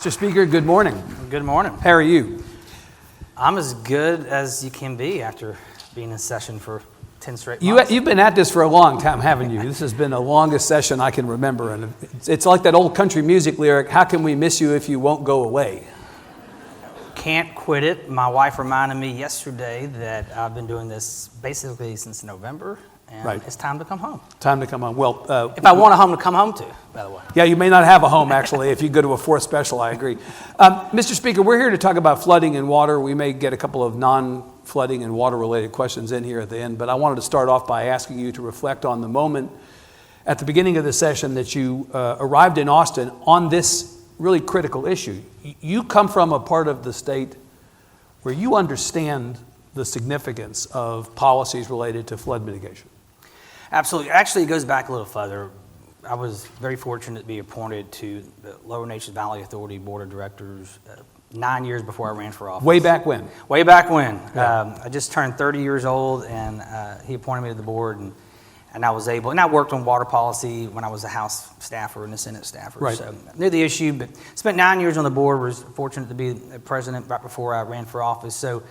Mr. Speaker, good morning. Good morning. How are you? I'm as good as you can be after being in session for 10 straight months. You've been at this for a long time, haven't you? This has been the longest session I can remember. And it's like that old country music lyric, how can we miss you if you won't go away? Can't quit it. My wife reminded me yesterday that I've been doing this basically since November, and Right. It's time to come home. Time to come home. Well, If I want a home to come home to, by the way. yeah, you may not have a home, actually, if you go to a fourth special, I agree. Mr. Speaker, we're here to talk about flooding and water. We may get a couple of non-flooding and water-related questions in here at the end, but I wanted to start off by asking you to reflect on the moment at the beginning of the session that you arrived in Austin on this really critical issue. You come from a part of the state where you understand the significance of policies related to flood mitigation. Absolutely. Actually, it goes back a little further. I was very fortunate to be appointed to the Lower Nations Valley Authority Board of Directors 9 years before I ran for office. Way back when? Way back when. Yeah. I just turned 30 years old, and he appointed me to the board, and I was able, and I worked on water policy when I was a House staffer and a Senate staffer. Right. So I knew the issue, but spent 9 years on the board, was fortunate to be the president right before I ran for office. So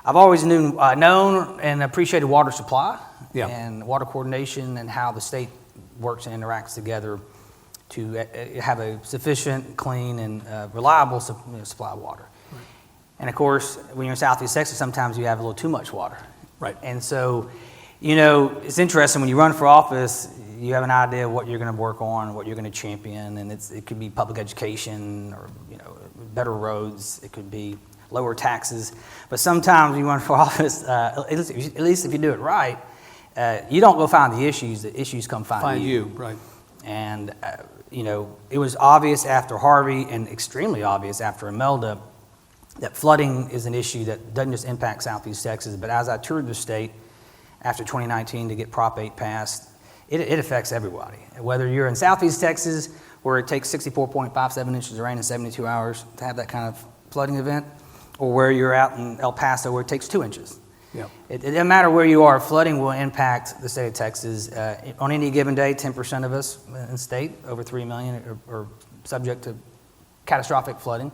I've always known and appreciated water supply and water coordination and how the state works and interacts together to have a sufficient, clean, and reliable supply of water. Right. And of course, when you're in Southeast Texas, sometimes you have a little too much water. Right. And so, you know, it's interesting when you run for office, you have an idea of what you're going to work on, what you're going to champion, and it could be public education or, you know, better roads. It could be lower taxes. But sometimes you run for office, at least if you do it right, you don't go find the issues come find you. Right. And, you know, it was obvious after Harvey and extremely obvious after Imelda that flooding is an issue that doesn't just impact Southeast Texas, but as I toured the state after 2019 to get Prop 8 passed, it affects everybody. Whether you're in Southeast Texas, where it takes 64.57 inches of rain in 72 hours to have that kind of flooding event, or where you're out in El Paso, where it takes 2 inches. Yep. It doesn't matter where you are, flooding will impact the state of Texas. On any given day, 10% of us in the state, over 3 million, are subject to catastrophic flooding.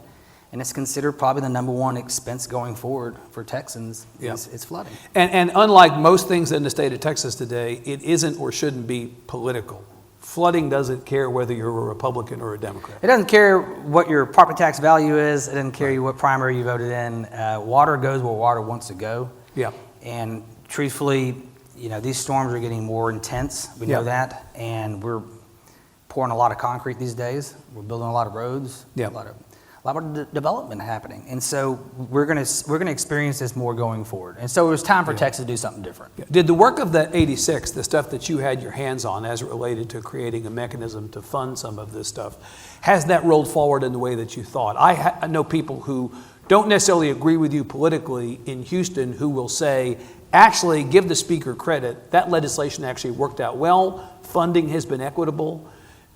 And it's considered probably the number one expense going forward for Texans is flooding. And unlike most things in the state of Texas today, it isn't or shouldn't be political. Flooding doesn't care whether you're a Republican or a Democrat. It doesn't care what your property tax value is. It doesn't care what primary you voted in. Water goes where water wants to go. Yeah. And truthfully, you know, these storms are getting more intense. We know that. And we're pouring a lot of concrete these days. We're building a lot of roads. Yeah. A lot of development happening. And so we're gonna experience this more going forward. And so it was time for Texas to do something different. Yeah. Did the work of the 86, the stuff that you had your hands on as it related to creating a mechanism to fund some of this stuff, has that rolled forward in the way that you thought? I know people who don't necessarily agree with you politically in Houston who will say, actually, give the speaker credit, that legislation actually worked out well, funding has been equitable.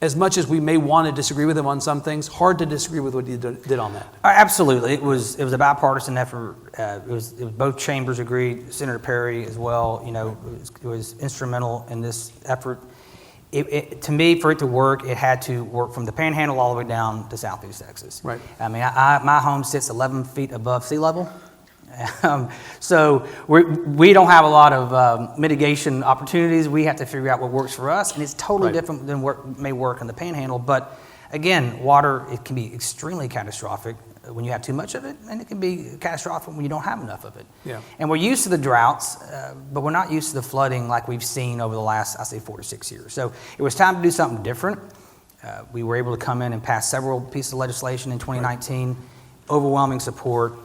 As much as we may want to disagree with him on some things, hard to disagree with what he did on that. Absolutely. It was a bipartisan effort. It was both chambers agreed, Senator Perry as well, you know, it was instrumental in this effort. To me, for it to work, it had to work from the Panhandle all the way down to Southeast Texas. Right. I mean, my home sits 11 feet above sea level. So we don't have a lot of mitigation opportunities. We have to figure out what works for us, and it's totally different than what may work in the Panhandle. But again, water, it can be extremely catastrophic when you have too much of it, and it can be catastrophic when you don't have enough of it. Yeah. And we're used to the droughts, but we're not used to the flooding like we've seen over the last, I say, 4 to 6 years. So it was time to do something different. We were able to come in and pass several pieces of legislation in 2019, overwhelming support.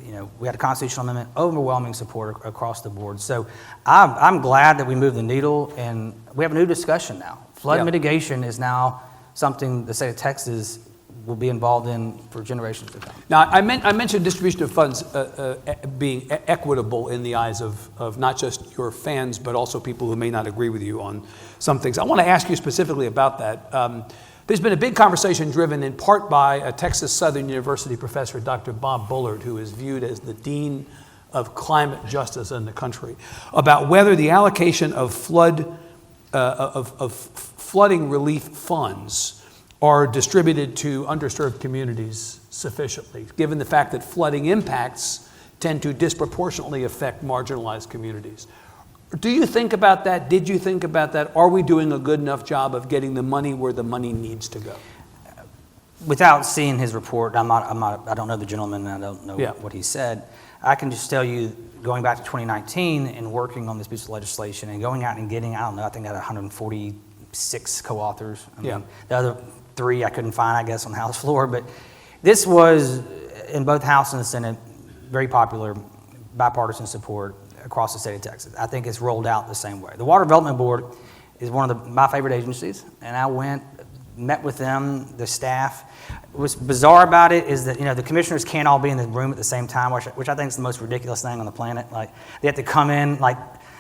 You know, we had a constitutional amendment, overwhelming support across the board. So I'm glad that we moved the needle, and we have a new discussion now. Flood mitigation is now something the state of Texas will be involved in for generations to come. Now, I mentioned distribution of funds being equitable in the eyes of not just your fans, but also people who may not agree with you on some things. I want to ask you specifically about that. There's been a big conversation driven in part by a Texas Southern University professor, Dr. Bob Bullard, who is viewed as the dean of climate justice in the country, about whether the allocation of flooding relief funds are distributed to underserved communities sufficiently, given the fact that flooding impacts tend to disproportionately affect marginalized communities. Do you think about that? Did you think about that? Are we doing a good enough job of getting the money where the money needs to go? Without seeing his report, I don't know the gentleman, and I don't know what he said. I can just tell you, going back to 2019 and working on this piece of legislation and going out and getting, I think I had 146 co-authors. The other 3 I couldn't find, I guess, on the House floor. But this was, in both House and the Senate, very popular, bipartisan support across the state of Texas. I think it's rolled out the same way. The Water Development Board is one of my favorite agencies, and I went, met with them, the staff. What's bizarre about it is that, the commissioners can't all be in the room at the same time, which I think is the most ridiculous thing on the planet. Like, they have to come in,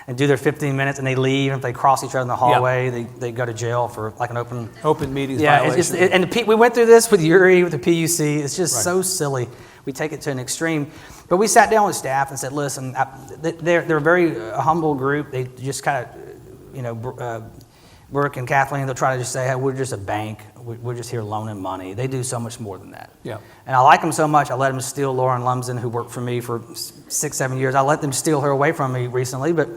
and do their 15 minutes, and they leave. And if they cross each other in the hallway, they go to jail for an open meetings violation. It's just, we went through this with Uri, with the PUC. It's just so silly. We take it to an extreme. But we sat down with staff and said, listen, they're a very humble group. They just kind of, Brooke and Kathleen, they'll try to just say, hey, we're just a bank. We're just here loaning money. They do so much more than that. Yeah. And I like them so much, I let them steal Lauren Lumsden, who worked for me for 6-7 years. I let them steal her away from me recently, but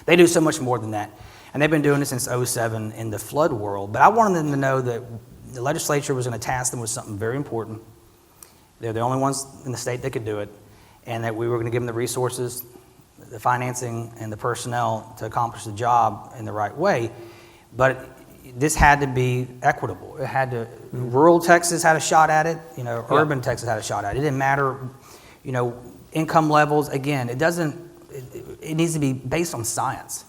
they do so much more than that. And they've been doing it since 2007 in the flood world. But I wanted them to know that the legislature was going to task them with something very important. They're the only ones in the state that could do it, and that we were going to give them the resources, the financing, and the personnel to accomplish the job in the right way. But this had to be equitable. It had to. Rural Texas had a shot at it. Urban Texas had a shot at it. It didn't matter. Income levels. Again, it doesn't. It needs to be based on science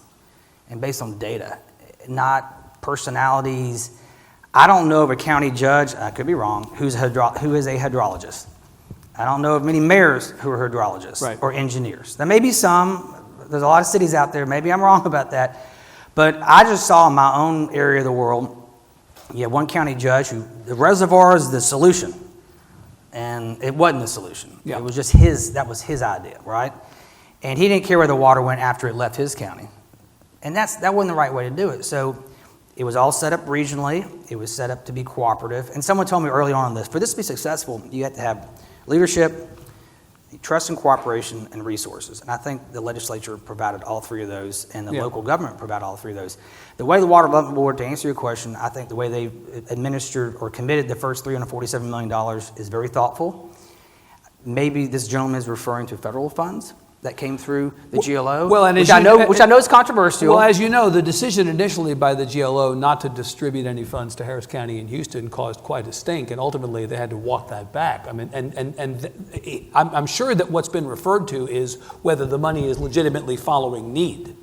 and based on data, not personalities. I don't know of a county judge, I could be wrong, who is a hydrologist. I don't know of many mayors who are hydrologists or engineers. There may be some. There's a lot of cities out there. Maybe I'm wrong about that. But I just saw in my own area of the world, you had one county judge who, the reservoir is the solution. And it wasn't the solution. It was just that was his idea, right? And he didn't care where the water went after it left his county. And that wasn't the right way to do it. So it was all set up regionally. It was set up to be cooperative. And someone told me early on in this, for this to be successful, you have to have leadership, trust and cooperation, and resources. And I think the legislature provided all 3 of those, and the local government provided all 3 of those. The way the Water Development Board, to answer your question, I think the way they administered or committed the first $347 million is very thoughtful. Maybe this gentleman is referring to federal funds that came through the GLO, which I know is controversial. Well, as you know, the decision initially by the GLO not to distribute any funds to Harris County and Houston caused quite a stink, and ultimately they had to walk that back. I mean, I'm sure that what's been referred to is whether the money is legitimately following need.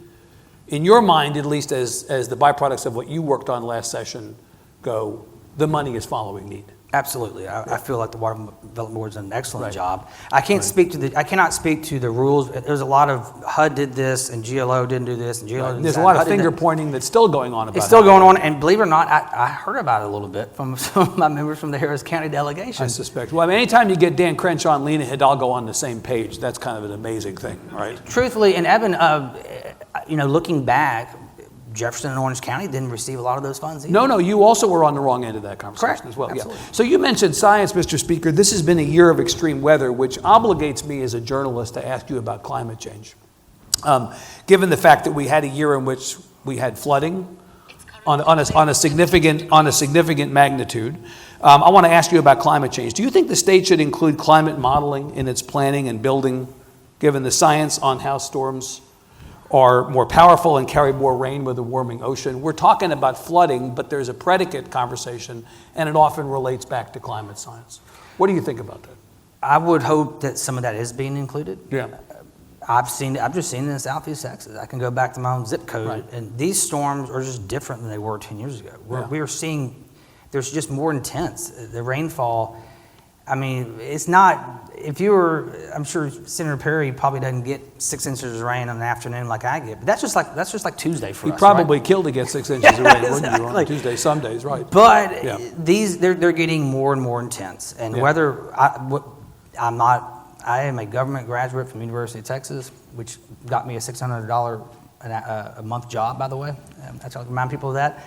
In your mind, at least as the byproducts of what you worked on last session go, the money is following need. Absolutely. I feel like the Water Development Board has done an excellent job. I cannot speak to the rules. There's a lot of HUD did this and GLO didn't do this and GLO didn't do that. There's a lot of finger pointing that's still going on about it. It's still going on, and believe it or not, I heard about it a little bit from some of my members from the Harris County delegation. I suspect. Well, I mean, anytime you get Dan Crenshaw and Lena Hidalgo on the same page, that's kind of an amazing thing, right? Truthfully, and Evan, looking back, Jefferson and Orange County didn't receive a lot of those funds either. No, you also were on the wrong end of that conversation as well. Absolutely. Yeah. So you mentioned science, Mr. Speaker. This has been a year of extreme weather, which obligates me as a journalist to ask you about climate change. Given the fact that we had a year in which we had flooding on a significant magnitude, I want to ask you about climate change. Do you think the state should include climate modeling in its planning and building, given the science on how storms are more powerful and carry more rain with a warming ocean? We're talking about flooding, but there's a predicate conversation, and it often relates back to climate science. What do you think about that? I would hope that some of that is being included. Yeah. I've just seen it in Southeast Texas. I can go back to my own zip code, and these storms are just different than they were 10 years ago. We are seeing, there's just more intense. The rainfall, I mean, it's not, I'm sure Senator Perry probably doesn't get 6 inches of rain in the afternoon like I get, but that's just like Tuesday for us. He probably killed to get 6 inches of rain, wouldn't you, on Tuesday, some days, right? But they're getting more and more intense, and whether I am a government graduate from the University of Texas, which got me a $600 a month job, by the way. I try to remind people of that.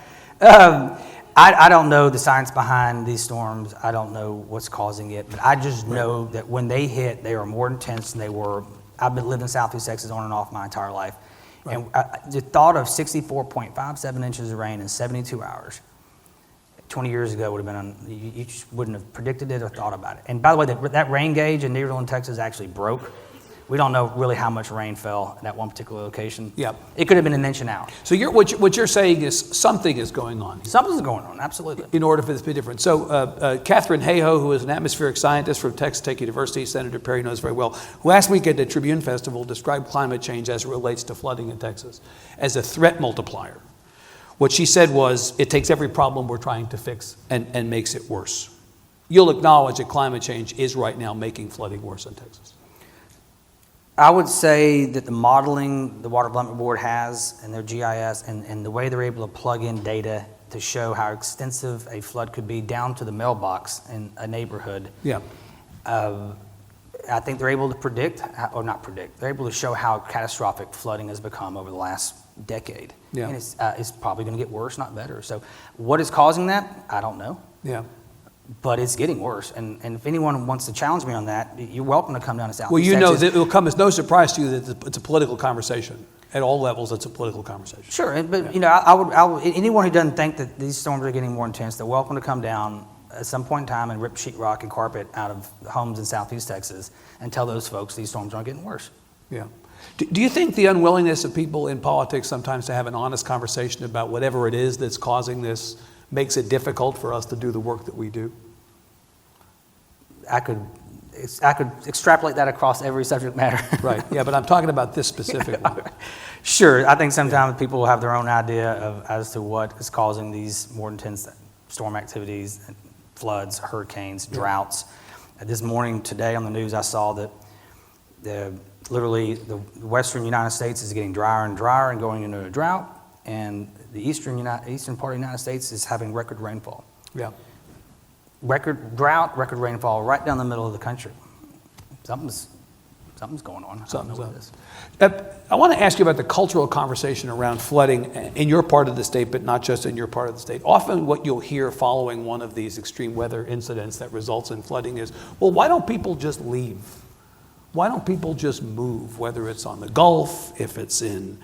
I don't know the science behind these storms. I don't know what's causing it, but I just know that when they hit, they are more intense than they were. I've been living in Southeast Texas on and off my entire life. Right. And the thought of 64.57 inches of rain in 72 hours, 20 years ago would have been, you just wouldn't have predicted it or thought about it. And by the way, that rain gauge in Nearville, Texas actually broke. We don't know really how much rain fell at that one particular location. Yep. It could have been an inch an hour. So what you're saying is something is going on. Something's going on, absolutely. In order for this to be different. So Catherine Hayhoe, who is an atmospheric scientist from Texas Tech University, Senator Perry knows very well, who last week at the Tribune Festival described climate change as it relates to flooding in Texas as a threat multiplier. What she said was, it takes every problem we're trying to fix and makes it worse. You'll acknowledge that climate change is right now making flooding worse in Texas. I would say that the modeling the Water Development Board has and their GIS and the way they're able to plug in data to show how extensive a flood could be down to the mailbox in a neighborhood. Yeah. I think they're able to predict, or not predict, they're able to show how catastrophic flooding has become over the last decade. Yeah. And it's probably going to get worse, not better. So what is causing that? I don't know. Yeah. But it's getting worse. And if anyone wants to challenge me on that, you're welcome to come down to Southeast Well, you Texas. know that it will come as no surprise to you that it's a political conversation. At all levels, it's a political conversation. Sure, but you know, I would anyone who doesn't think that these storms are getting more intense, they're welcome to come down at some point in time and rip sheetrock and carpet out of homes in Southeast Texas and tell those folks these storms aren't getting worse. Yeah. Do you think the unwillingness of people in politics sometimes to have an honest conversation about whatever it is that's causing this makes it difficult for us to do the work that we do? I could extrapolate that across every subject matter. Right, yeah, but I'm talking about this specific one. Sure, I think sometimes people will have their own idea as to what is causing these more intense storm activities, floods, hurricanes, droughts. This morning, today on the news, I saw that literally the western United States is getting drier and drier and going into a drought, and the eastern part of the United States is having record rainfall. Yeah. Record drought, record rainfall, right down the middle of the country. Something's going on. Something's up. I want to ask you about the cultural conversation around flooding in your part of the state, but not just in your part of the state. Often what you'll hear following one of these extreme weather incidents that results in flooding is, well, why don't people just leave? Why don't people just move, whether it's on the Gulf, if it's in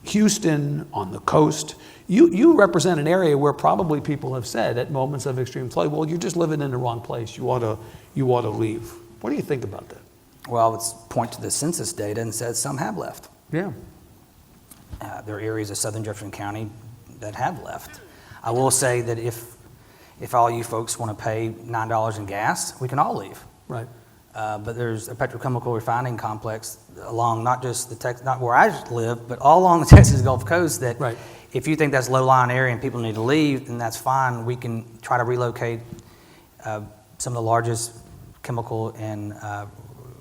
Houston, on the coast? You represent an area where probably people have said at moments of extreme flood, well, you're just living in the wrong place. You ought to leave. What do you think about that? Well, let's point to the census data and says some have left. Yeah. There are areas of southern Jefferson County that have left. I will say that if all you folks want to pay $9 in gas, we can all leave. Right. But there's a petrochemical refining complex along not just not where I live, but all along the Texas Gulf Coast that right. If you think that's low-lying area and people need to leave, then that's fine. We can try to relocate some of the largest chemical and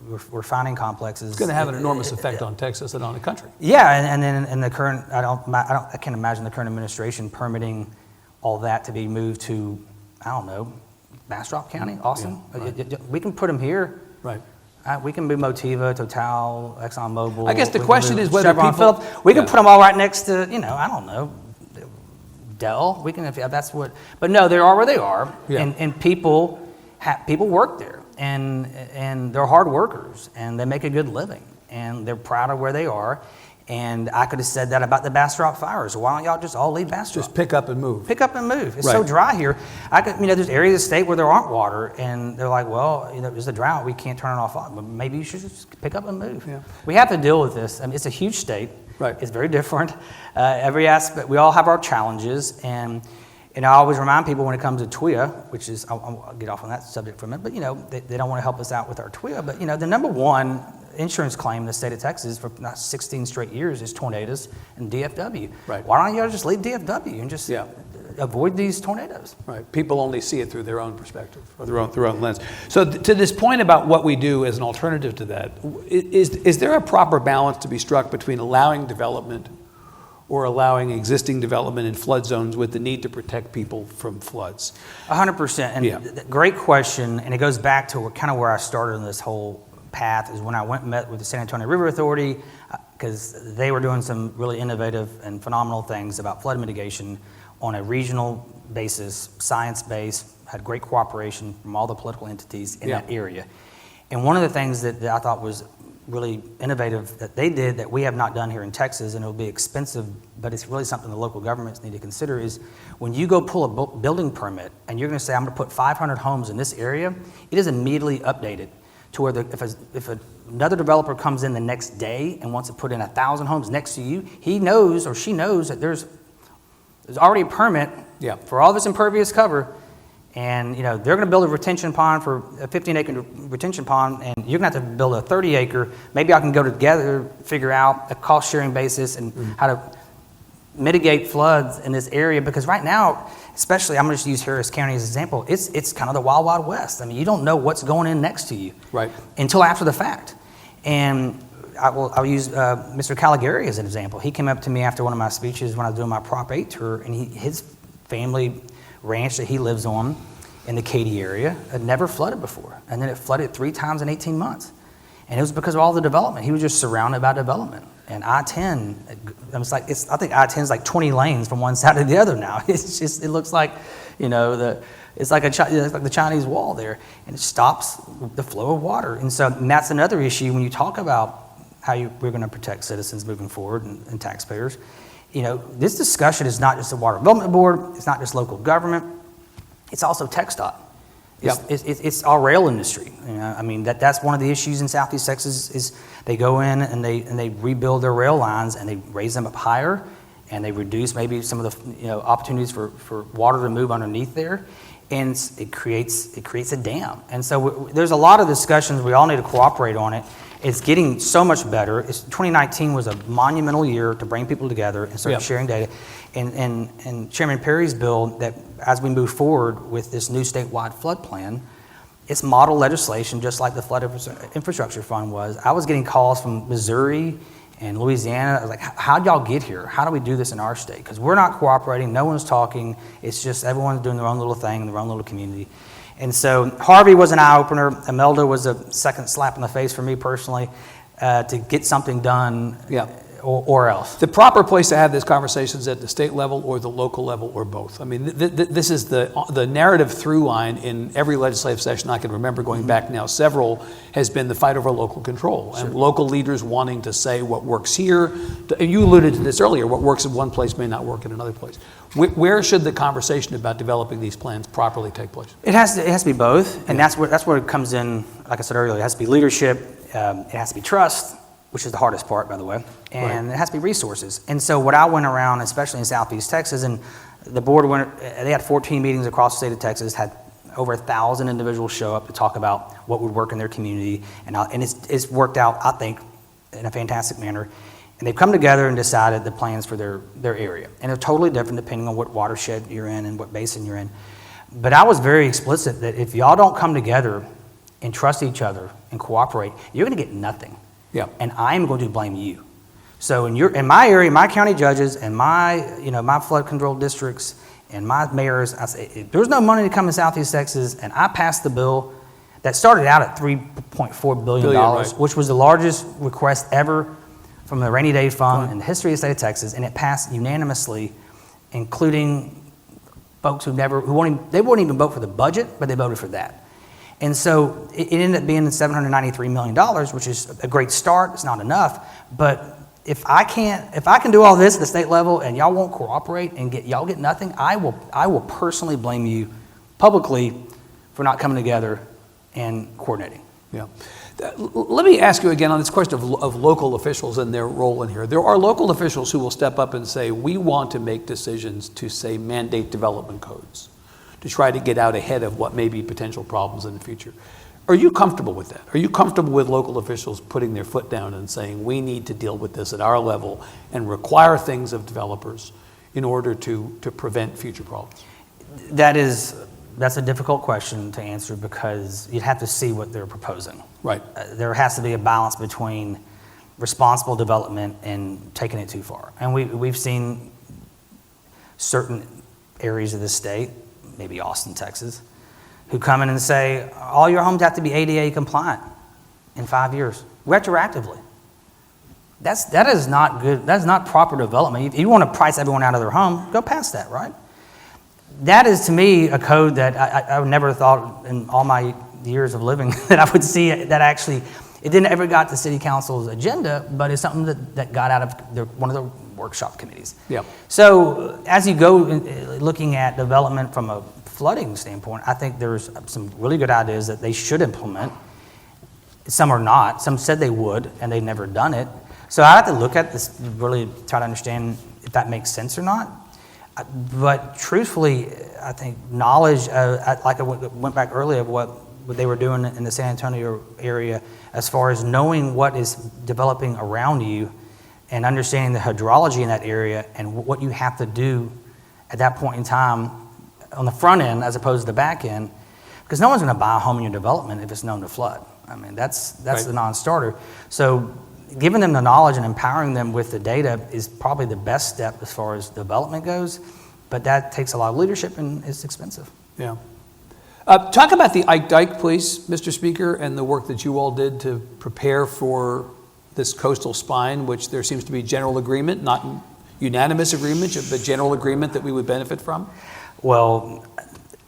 refining complexes. It's going to have an enormous effect on Texas and on the country. Yeah, and then in the current, I can't imagine the current administration permitting all that to be moved to, I don't know, Bastrop County, Austin. Yeah, right. We can put them here. Right. We can move Motiva, Total, ExxonMobil. I guess the question is whether Chevron, people... Phillips. We can put them all right next to, I don't know, Dell. We can, if that's what... But no, they are where they are. Yeah. And people work there. And they're hard workers. And they make a good living. And they're proud of where they are. And I could have said that about the Bastrop fires. Why don't y'all just all leave Bastrop? Just pick up and move. Pick up and move. It's so dry here. There's areas of the state where there aren't water, and they're like, well, there's a drought. We can't turn it off. But maybe you should just pick up and move. Yeah. We have to deal with this. I mean, it's a huge state. Right. It's very different. Every aspect, we all have our challenges, and I always remind people when it comes to TWIA, which is, I'll get off on that subject for a minute, but they don't want to help us out with our TWIA. But the number one insurance claim in the state of Texas for 16 straight years is tornadoes and DFW. Right. Why don't you just leave DFW and just avoid these tornadoes? Right. People only see it through their own perspective or their own lens. So to this point about what we do as an alternative to that, is there a proper balance to be struck between allowing development or allowing existing development in flood zones with the need to protect people from floods? 100%. And great question. And it goes back to kind of where I started in this whole path is when I went and met with the San Antonio River Authority because they were doing some really innovative and phenomenal things about flood mitigation on a regional basis, science-based, had great cooperation from all the political entities in Yeah. that area. And one of the things that I thought was really innovative that they did that we have not done here in Texas, and it'll be expensive, but it's really something the local governments need to consider, is when you go pull a building permit and you're going to say, I'm going to put 500 homes in this area, it is immediately updated to where if another developer comes in the next day and wants to put in 1,000 homes next to you, he knows or she knows that there's already a permit Yeah. for all this impervious cover. And they're going to build a retention pond for a 15-acre retention pond, and you're going to have to build a 30-acre. Maybe I can go together, figure out a cost-sharing basis and how to mitigate floods in this area. Because right now, especially, I'm going to just use Harris County as an example. It's kind of the wild, wild west. I mean, you don't know what's going in next to you until after the fact. And I'll use Mr. Caligari as an example. He came up to me after one of my speeches when I was doing my Prop 8 tour, and his family ranch that he lives on in the Katy area had never flooded before. And then it flooded 3 times in 18 months. And it was because of all the development. He was just surrounded by development. And I-10, I think I-10 is like 20 lanes from one side to the other now. It looks like, it's like the Chinese wall there. And it stops the flow of water. And that's another issue when you talk about how we're going to protect citizens moving forward and taxpayers. This discussion is not just the Water Development Board, it's not just local government, it's also TxDOT. It's our rail industry. That's one of the issues in Southeast Texas is they go in and they rebuild their rail lines and they raise them up higher and they reduce maybe some of the opportunities for water to move underneath there, and it creates a dam. And so there's a lot of discussions. We all need to cooperate on it. It's getting so much better. 2019 was a monumental year to bring people together and start sharing data. And Chairman Perry's bill, that as we move forward with this new statewide flood plan, it's model legislation just like the Flood Infrastructure Fund was. I was getting calls from Missouri and Louisiana. I was like, how'd y'all get here? How do we do this in our state? Because we're not cooperating. No one's talking. It's just everyone's doing their own little thing in their own little community. And so Harvey was an eye-opener. Imelda was a second slap in the face for me personally to get something done or else. The proper place to have this conversation is at the state level or the local level or both. I mean, this is the narrative through line in every legislative session I can remember going back now several has been the fight over local control and local leaders wanting to say what works here. And you alluded to this earlier, what works in one place may not work in another place. Where should the conversation about developing these plans properly take place? It has to be both, and that's where it comes in. Like I said earlier, it has to be leadership, it has to be trust, which is the hardest part, by the way, and it has to be resources. And so what I went around, especially in Southeast Texas, and the board they had 14 meetings across the state of Texas, had over 1,000 individuals show up to talk about what would work in their community, and it's worked out, I think, in a fantastic manner. And they've come together and decided the plans for their area. And they're totally different depending on what watershed you're in and what basin you're in. But I was very explicit that if y'all don't come together and trust each other and cooperate, you're going to get nothing. Yeah. And I'm going to blame you. So in my area, my county judges and my flood control districts and my mayors, I say, if there's no money to come in Southeast Texas, and I passed the bill that started out at $3.4 billion, which was the largest request ever from the Rainy Day Fund in the history of the state of Texas, and it passed unanimously, including folks they wouldn't even vote for the budget, but they voted for that. And so it ended up being $793 million, which is a great start. It's not enough, but if I can do all this at the state level and y'all won't cooperate and y'all get nothing, I will personally blame you publicly for not coming together and coordinating. Yeah. Let me ask you again on this question of local officials and their role in here. There are local officials who will step up and say, we want to make decisions to, say, mandate development codes to try to get out ahead of what may be potential problems in the future. Are you comfortable with that? Are you comfortable with local officials putting their foot down and saying, we need to deal with this at our level and require things of developers in order to prevent future problems? That's a difficult question to answer because you'd have to see what they're proposing. Right. There has to be a balance between responsible development and taking it too far. And we've seen certain areas of the state, maybe Austin, Texas, who come in and say, all your homes have to be ADA compliant in 5 years, retroactively. That is not good. That's not proper development. If you want to price everyone out of their home, go past that, right? that is to me a code that I would never thought in all my years of living that I would see that actually, it didn't ever got to city council's agenda, but it's something that got out of one of the workshop committees. Yeah. So as you go looking at development from a flooding standpoint, I think there's some really good ideas that they should implement. Some are not. Some said they would, and they've never done it. So I have to look at this, really try to understand if that makes sense or not. But truthfully, I think knowledge, like I went back earlier, of what they were doing in the San Antonio area, as far as knowing what is developing around you and understanding the hydrology in that area and what you have to do at that point in time on the front end as opposed to the back end, because no one's going to buy a home in your development if it's known to flood. I mean, that's right. the non-starter. So giving them the knowledge and empowering them with the data is probably the best step as far as development goes, but that takes a lot of leadership and it's expensive. Yeah. Talk about the Ike Dike, please, Mr. Speaker, and the work that you all did to prepare for this coastal spine, which there seems to be general agreement, not unanimous agreement, but general agreement that we would benefit from. Well,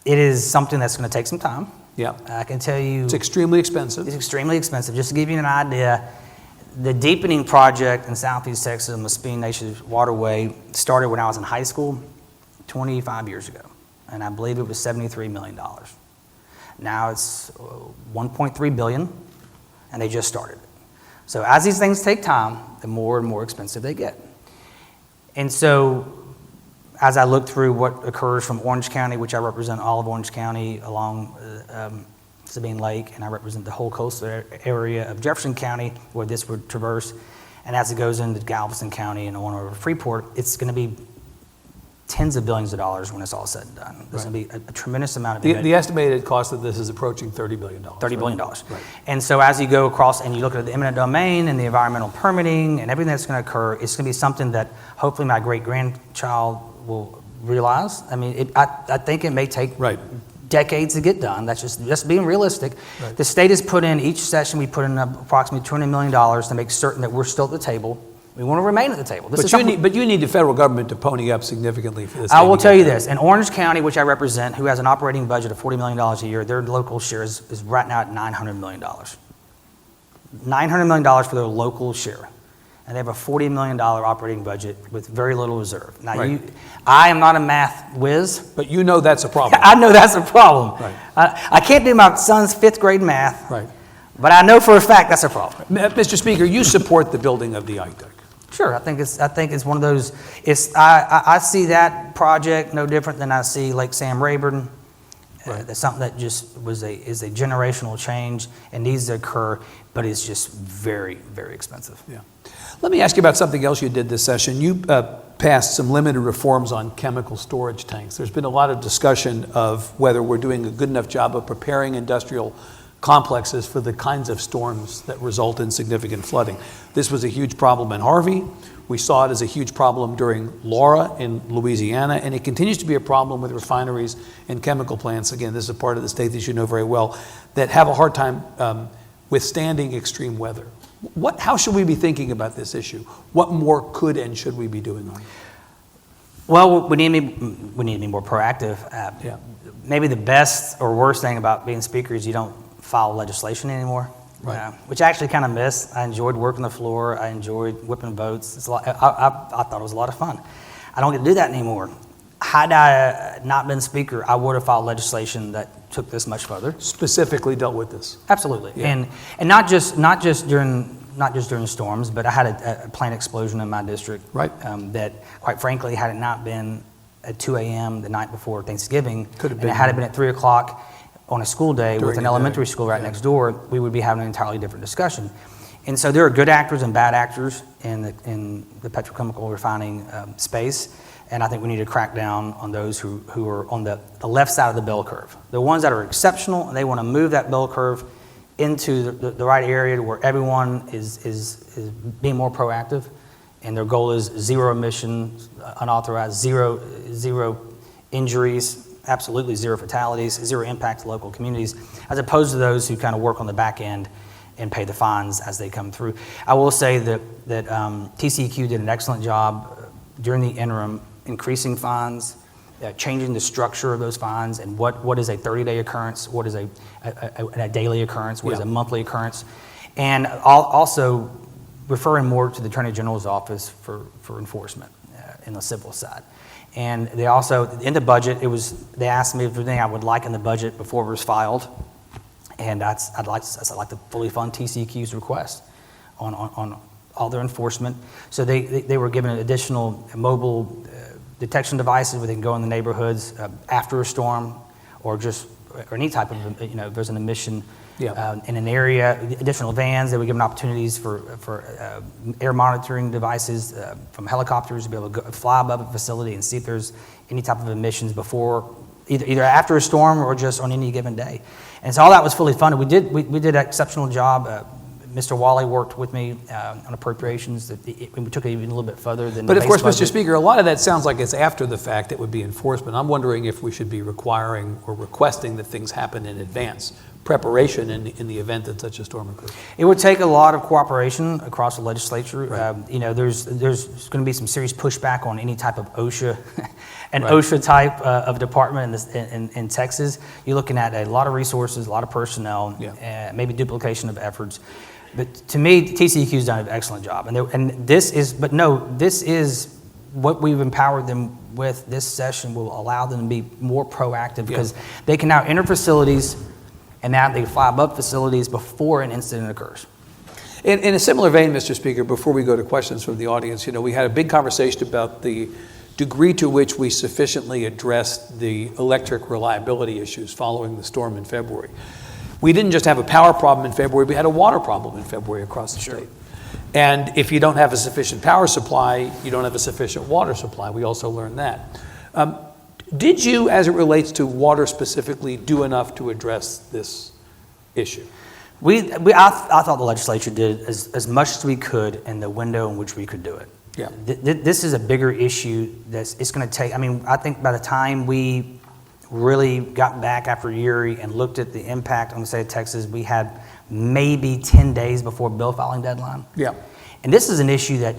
it is something that's going to take some time. Yeah. I can tell you. It's extremely expensive. It's extremely expensive. Just to give you an idea, the deepening project in Southeast Texas on the Speen Nation Waterway started when I was in high school 25 years ago, and I believe it was $73 million. Now it's $1.3 billion, and they just started. So as these things take time, the more and more expensive they get. And so as I look through what occurs from Orange County, which I represent all of Orange County along Sabine Lake, and I represent the whole coastal area of Jefferson County where this would traverse, and as it goes into Galveston County and on over to Freeport, it's going to be tens of billions of dollars when it's all said and done. There's going to be a tremendous amount of the estimated cost of this is approaching $30 billion. $30 billion. Right. And so as you go across and you look at the eminent domain and the environmental permitting and everything that's going to occur, it's going to be something that hopefully my great-grandchild will realize. I mean, I think it may take decades to get done. That's just being realistic. Right. The state has put in, each session we put in approximately $200 million to make certain that we're still at the table. We want to remain at the table. But you need the federal government to pony up significantly for this. I will tell you this. In Orange County, which I represent, who has an operating budget of $40 million a year, their local share is right now at $900 million. $900 million for their local share. And they have a $40 million operating budget with very little reserve. Now, I am not a math whiz. But you know that's a problem. I know that's a problem. Right. I can't do my son's 5th grade math. Right. But I know for a fact that's a problem. Mr. Speaker, you support the building of the Ike Dike. Sure, I think it's one of those. I see that project no different than I see Lake Sam Rayburn. That's something that just is a generational change and needs to occur, but it's just very, very expensive. Yeah. Let me ask you about something else you did this session. You passed some limited reforms on chemical storage tanks. There's been a lot of discussion of whether we're doing a good enough job of preparing industrial complexes for the kinds of storms that result in significant flooding. This was a huge problem in Harvey. We saw it as a huge problem during Laura in Louisiana, and it continues to be a problem with refineries and chemical plants. Again, this is a part of the state that you know very well, that have a hard time withstanding extreme weather. How should we be thinking about this issue? What more could and should we be doing on it? Well, we need to be more proactive. Maybe the best or worst thing about being speaker is you don't file legislation anymore, which I actually kind of miss. I enjoyed working the floor. I enjoyed whipping votes. It's a lot. I thought it was a lot of fun. I don't get to do that anymore. Had I not been speaker, I would have filed legislation that took this much further. Specifically dealt with this. Absolutely, and not just during storms, but I had a plant explosion in my district. That, quite frankly, had it not been at 2 a.m. the night before Thanksgiving, and it had it been at 3 o'clock on a school day with an elementary school right next door, we would be having an entirely different discussion. And so there are good actors and bad actors in the petrochemical refining space, and I think we need to crack down on those who are on the left side of the bell curve. The ones that are exceptional, and they want to move that bell curve into the right area where everyone is being more proactive, and their goal is zero emissions, unauthorized, zero injuries, absolutely zero fatalities, zero impact to local communities, as opposed to those who kind of work on the back end and pay the fines as they come through. I will say that TCEQ did an excellent job during the interim, increasing fines, changing the structure of those fines and what is a 30-day occurrence, what is a daily occurrence, what is a monthly occurrence, and also referring more to the Attorney General's office for enforcement in the civil side. And they also, in the budget, they asked me if there's anything I would like in the budget before it was filed, and I'd like to fully fund TCEQ's request on all their enforcement. So they were given additional mobile detection devices where they can go in the neighborhoods after a storm, or any type of, if there's an emission in an area, additional vans. They were given opportunities for air monitoring devices from helicopters to be able to fly above a facility and see if there's any type of emissions before, either after a storm or just on any given day. And so all that was fully funded. We did an exceptional job. Mr. Wally worked with me on appropriations. We took it even a little bit further than. But of course, budget. Mr. Speaker, a lot of that sounds like it's after the fact that would be enforcement. I'm wondering if we should be requiring or requesting that things happen in advance, preparation in the event that such a storm occurs. It would take a lot of cooperation across the legislature. Right. There's going to be some serious pushback on any type of OSHA and OSHA type of department in Texas. You're looking at a lot of resources, a lot of personnel, maybe duplication of efforts. But to me, TCEQ's done an excellent job, this is what we've empowered them with. This session will allow them to be more proactive because they can now enter facilities, and now they fly above facilities before an incident occurs. In a similar vein, Mr. Speaker, before we go to questions from the audience, we had a big conversation about the degree to which we sufficiently addressed the electric reliability issues following the storm in February. We didn't just have a power problem in February, we had a water problem in February across the state. And if you don't have a sufficient power supply, you don't have a sufficient water supply. We also learned that. Did you, as it relates to water specifically, do enough to address this issue? I thought the legislature did as much as we could in the window in which we could do it. Yeah. This is a bigger issue it's going to take. I think by the time we really got back after Uri and looked at the impact on the state of Texas, we had maybe 10 days before bill filing deadline. Yeah. And this is an issue that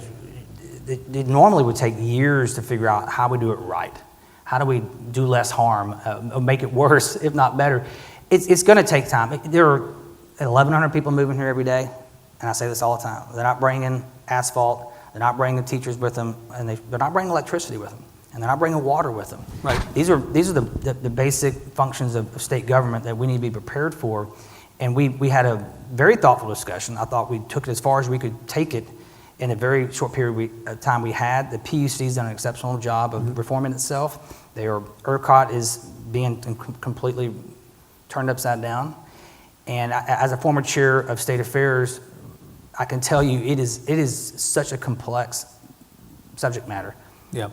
it normally would take years to figure out how we do it right. How do we do less harm, or make it worse, if not better? It's going to take time. There are 1,100 people moving here every day, and I say this all the time. They're not bringing asphalt, they're not bringing teachers with them, and they're not bringing electricity with them. And they're not bringing water with them. Right. These are the basic functions of state government that we need to be prepared for. And we had a very thoughtful discussion. I thought we took it as far as we could take it in a very short period of time we had. The PUC's done an exceptional job of reforming itself. ERCOT is being completely turned upside down. And as a former chair of state affairs, I can tell you it is such a complex subject matter. Yeah.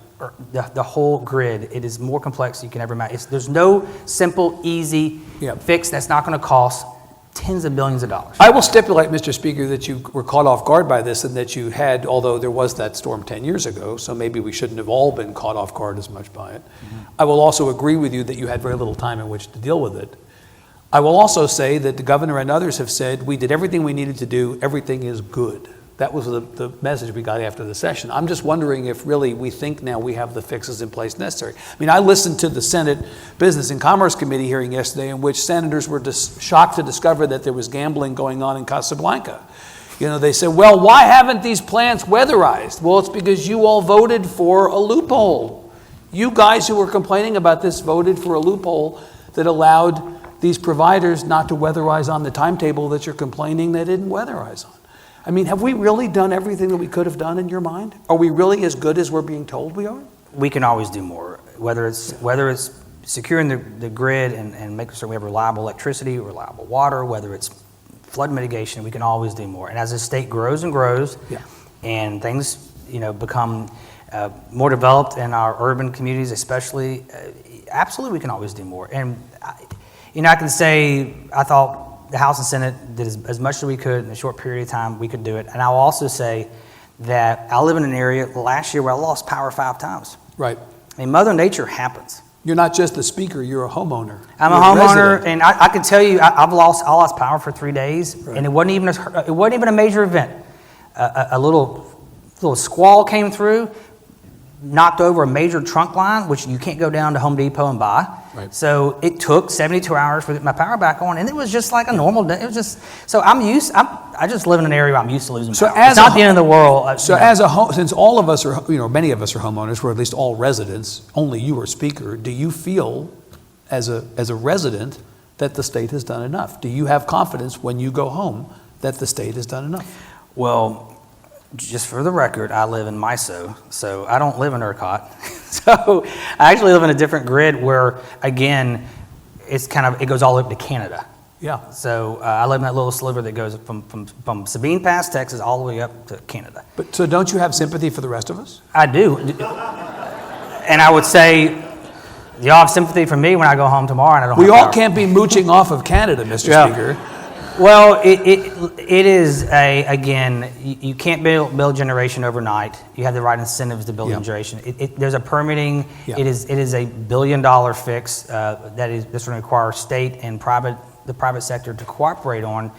The whole grid, it is more complex than you can ever imagine. There's no simple, easy fix that's not going to cost tens of billions of dollars. I will stipulate, Mr. Speaker, that you were caught off guard by this and that you had, although there was that storm 10 years ago, so maybe we shouldn't have all been caught off guard as much by it. Mm-hmm. I will also agree with you that you had very little time in which to deal with it. I will also say that the governor and others have said we did everything we needed to do, everything is good. That was the message we got after the session. I'm just wondering if really we think now we have the fixes in place necessary. I listened to the Senate Business and Commerce Committee hearing yesterday in which senators were shocked to discover that there was gambling going on in Casablanca. They said, well, why haven't these plants weatherized? Well, it's because you all voted for a loophole. You guys who were complaining about this voted for a loophole that allowed these providers not to weatherize on the timetable that you're complaining they didn't weatherize on. Have we really done everything that we could have done in your mind? Are we really as good as we're being told we are? We can always do more, whether it's securing the grid and making sure we have reliable electricity, reliable water, whether it's flood mitigation, we can always do more. And as the state grows and grows, and things become more developed in our urban communities especially, absolutely we can always do more. And I can say I thought the House and Senate did as much as we could in a short period of time. We could do it. And I will also say that I live in an area last year where I lost power 5 times. Right. Mother Nature happens. You're not just the speaker, you're a homeowner. I'm a homeowner, and I can tell you I lost power for 3 days, right. And it wasn't even a major event. A little squall came through. knocked over a major trunk line, which you can't go down to Home Depot and buy. Right. So it took 72 hours to get my power back on, and it was just like a normal day. It was just, so I just live in an area where I'm used to losing power. It's not the end of the world. So as a home, since all of us are, many of us are homeowners, or at least all residents, only you are speaker, do you feel as a resident that the state has done enough? Do you have confidence when you go home that the state has done enough? Well, just for the record, I live in MISO, so I don't live in ERCOT. So I actually live in a different grid where, again, it goes all the way to Canada. Yeah. So I live in that little sliver that goes from Sabine Pass, Texas, all the way up to Canada. But so don't you have sympathy for the rest of us? I do. And I would say, y'all have sympathy for me when I go home tomorrow and I don't We have all power. can't be mooching off of Canada, Mr. Yeah. Speaker. Well, it is again, you can't build generation overnight. You have the right incentives to build generation. There's a permitting. Yeah. It is a $1 billion fix that's going to require state and the private sector to cooperate on.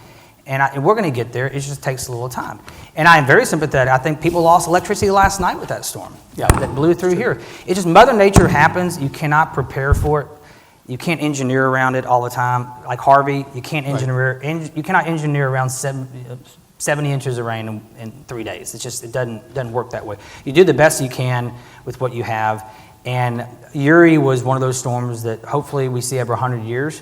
And we're going to get there. It just takes a little time. And I am very sympathetic. I think people lost electricity last night with that storm that blew through here. It's just Mother Nature happens. You cannot prepare for it. You can't engineer around it all the time. Like Harvey, you can't engineer. You cannot engineer around 70 inches of rain in 3 days. It doesn't work that way. You do the best you can with what you have. And Uri was one of those storms that hopefully we see every 100 years.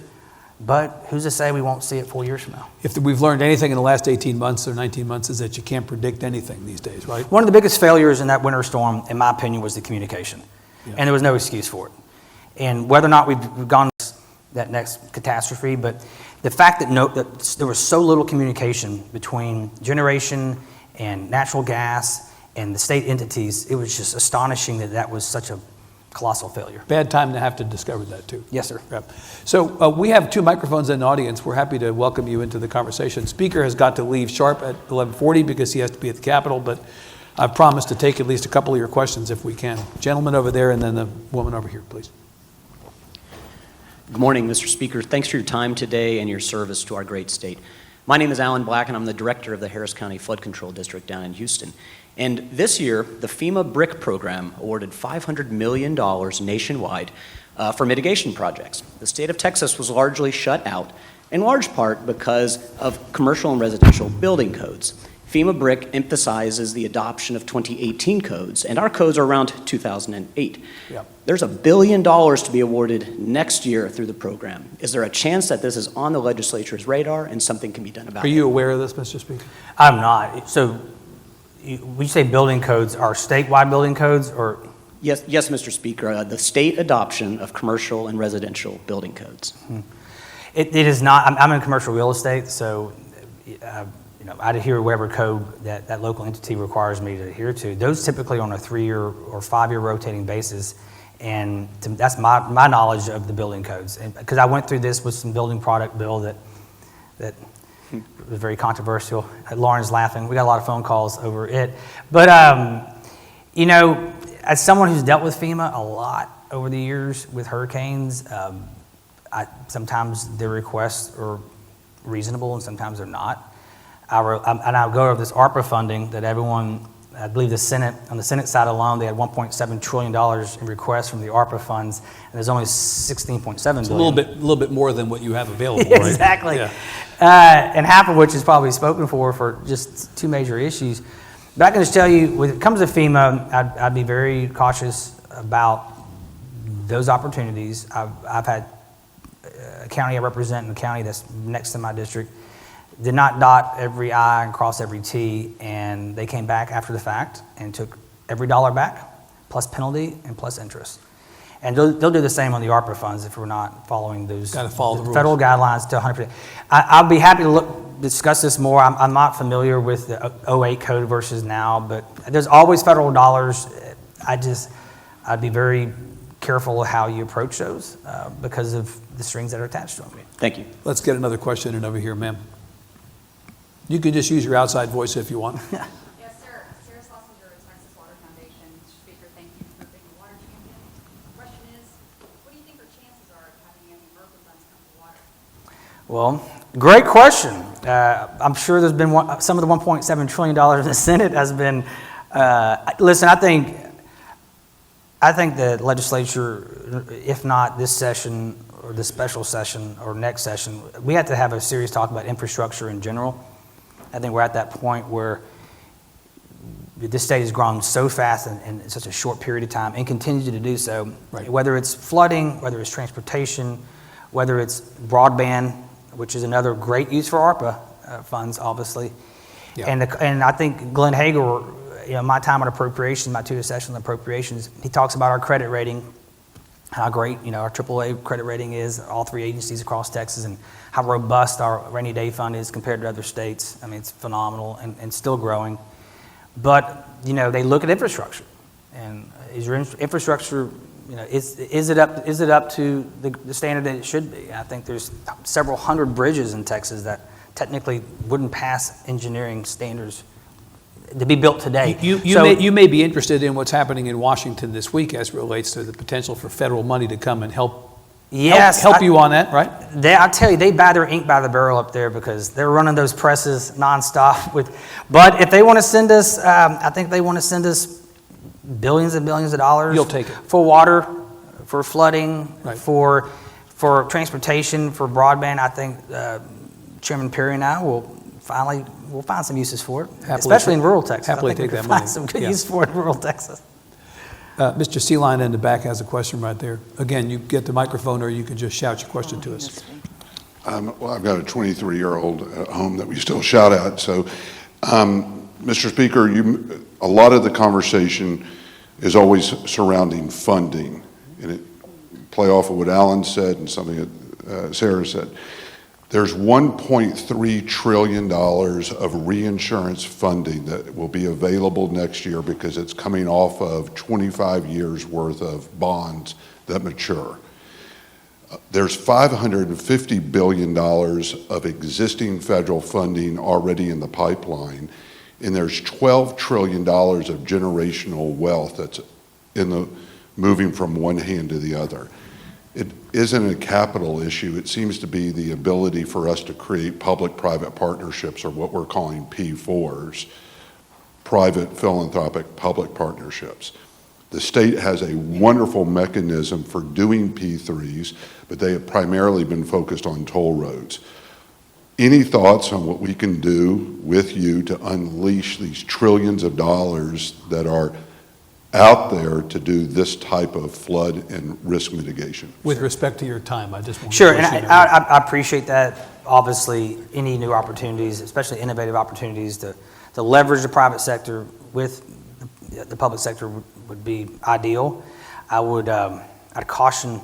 But who's to say we won't see it 4 years from now? If we've learned anything in the last 18 months or 19 months is that you can't predict anything these days, right? One of the biggest failures in that winter storm, in my opinion, was the communication. Yeah. And there was no excuse for it. And whether or not we've gone to that next catastrophe, but the fact that there was so little communication between generation and natural gas and the state entities, it was just astonishing that was such a colossal failure. Bad time to have to discover that, too. Yes, sir. Yep. So we have 2 microphones in the audience. We're happy to welcome you into the conversation. Speaker has got to leave sharp at 11:40 because he has to be at the Capitol, but I've promised to take at least a couple of your questions if we can. Gentleman over there and then the woman over here, please. Good morning, Mr. Speaker. Thanks for your time today and your service to our great state. My name is Alan Black, and I'm the director of the Harris County Flood Control District down in Houston. And this year, the FEMA BRIC program awarded $500 million nationwide for mitigation projects. The state of Texas was largely shut out, in large part because of commercial and residential building codes. FEMA BRIC emphasizes the adoption of 2018 codes, and our codes are around 2008. Yep. There's $1 billion to be awarded next year through the program. Is there a chance that this is on the legislature's radar and something can be done about it? Are you aware of this, Mr. Speaker? I'm not. So when you say building codes, are statewide building codes or? Yes, Mr. Speaker. The state adoption of commercial and residential building codes. It is not. I'm in commercial real estate, so I adhere to whatever code that local entity requires me to adhere to. Those typically on a 3-year or 5-year rotating basis, and that's my knowledge of the building codes. And because I went through this with some building product bill that was very controversial. Lauren's laughing. We got a lot of phone calls over it. But as someone who's dealt with FEMA a lot over the years with hurricanes, sometimes their requests are reasonable and sometimes they're not. I'll go over this ARPA funding that everyone, I believe on the Senate side alone, they had $1.7 trillion in requests from the ARPA funds, and there's only $16.7 billion. It's a little bit more than what you have available, right? Exactly. Yeah. And half of which is probably spoken for just 2 major issues. But I can just tell you, when it comes to FEMA, I'd be very cautious about those opportunities. I've had a county I represent in a county that's next to my district did not dot every I and cross every T, and they came back after the fact and took every dollar back, plus penalty and plus interest. And they'll do the same on the ARPA funds if we're not following those Gotta follow the rules. federal guidelines to 100%. I'll be happy to discuss this more. I'm not familiar with the 08 code versus now, but there's always federal dollars. I'd be very careful how you approach those because of the strings that are attached to them. Thank you. Let's get another question in over here, ma'am. You can just use your outside voice if you want. Yes, sir. Sarah Schlesinger, Texas Water Foundation. Mr. Speaker, thank you for being a water champion. The question is, what do you think our chances are of having any Merkel funds come to water? Well, great question. I'm sure there's been some of the $1.7 trillion in the Senate has been, listen, I think I think the legislature, if not this session or this special session or next session, we have to have a serious talk about infrastructure in general. I think we're at that point where this state has grown so fast in such a short period of time and continues to do so. Right. Whether it's flooding, whether it's transportation, whether it's broadband, which is another great use for ARPA funds, obviously. Yeah. And I think Glenn Hager, my time on appropriations, my 2 sessions on appropriations, he talks about our credit rating, how great, our AAA credit rating is, all 3 agencies across Texas, and how robust our rainy day fund is compared to other states. I mean, it's phenomenal and still growing. But, they look at infrastructure. And is your infrastructure, is it up to the standard that it should be? I think there's several hundred bridges in Texas that technically wouldn't pass engineering standards to be built today. You may be interested in what's happening in Washington this week as it relates to the potential for federal money to come and help you on that, right? I tell you, they buy their ink by the barrel up there because they're running those presses nonstop. But if they want to send us, I think they want to send us billions and billions of dollars. You'll take it. For water, for flooding, Right. for transportation, for broadband. I think Chairman Perry and I will find some uses for it, especially in rural Texas. Happily I think take we that can money. find some good Yeah. use for it in rural Texas. Mr. Seeline in the back has a question right there. Again, you get the microphone or you can just shout your question to us. Well, I've got a 23-year-old at home that we still shout at. So, Mr. Speaker, a lot of the conversation is always surrounding funding. And it play off of what Alan said and something that Sarah said. There's $1.3 trillion of reinsurance funding that will be available next year because it's coming off of 25 years worth of bonds that mature. There's $550 billion of existing federal funding already in the pipeline, and there's $12 trillion of generational wealth that's moving from one hand to the other. It isn't a capital issue. It seems to be the ability for us to create public-private partnerships, or what we're calling P4s, private philanthropic public partnerships. The state has a wonderful mechanism for doing P3s, but they have primarily been focused on toll roads. Any thoughts on what we can do with you to unleash these trillions of dollars that are out there to do this type of flood and risk mitigation? With respect to your time, I just want to... Sure, and I appreciate that. Obviously, any new opportunities, especially innovative opportunities to leverage the private sector with the public sector would be ideal. I'd caution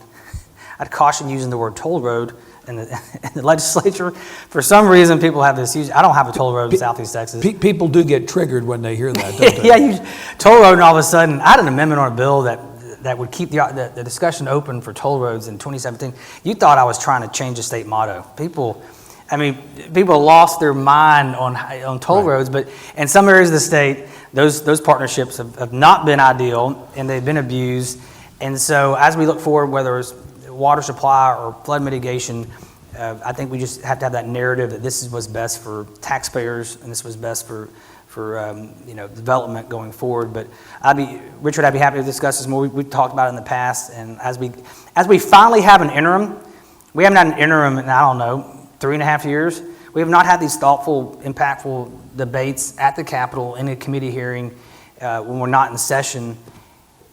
using the word toll road in the legislature. For some reason, people have this huge... I don't have a toll road in Southeast Texas. People do get triggered when they hear that, don't they? Yeah, toll road, and all of a sudden, I had an amendment on a bill that would keep the discussion open for toll roads in 2017. You thought I was trying to change the state motto. People lost their mind on toll roads, but in some areas of the state, those partnerships have not been ideal, and they've been abused. And so as we look forward, whether it's water supply or flood mitigation, I think we just have to have that narrative that this is what's best for taxpayers and this was best for development going forward. But Richard, I'd be happy to discuss this more. We've talked about it in the past, and as we finally have an interim, we haven't had an interim in, 3.5 years. We have not had these thoughtful, impactful debates at the Capitol in a committee hearing when we're not in session.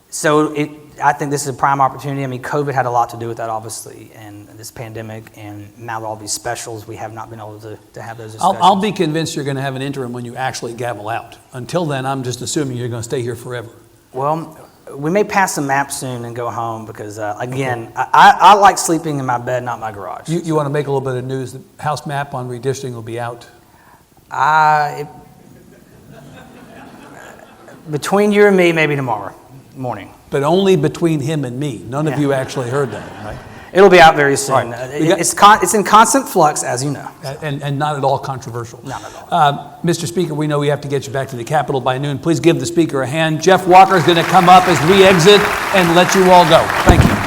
So I think this is a prime opportunity. COVID had a lot to do with that, obviously, and this pandemic, and now with all these specials, we have not been able to have those discussions. I'll be convinced you're going to have an interim when you actually gavel out. Until then, I'm just assuming you're going to stay here forever. Well, we may pass some maps soon and go home because, again, I like sleeping in my bed, not my garage. You want to make a little bit of news? The House map on redistricting will be out. Between you and me, maybe tomorrow morning. But only between him and me. None of you actually heard that, right? It'll be out very soon. Right. It's in constant flux, as you know. And not at all controversial. Not at all. Mr. Speaker, we know we have to get you back to the Capitol by noon. Please give the Speaker a hand. Jeff Walker is going to come up as we exit and let you all go. Thank you.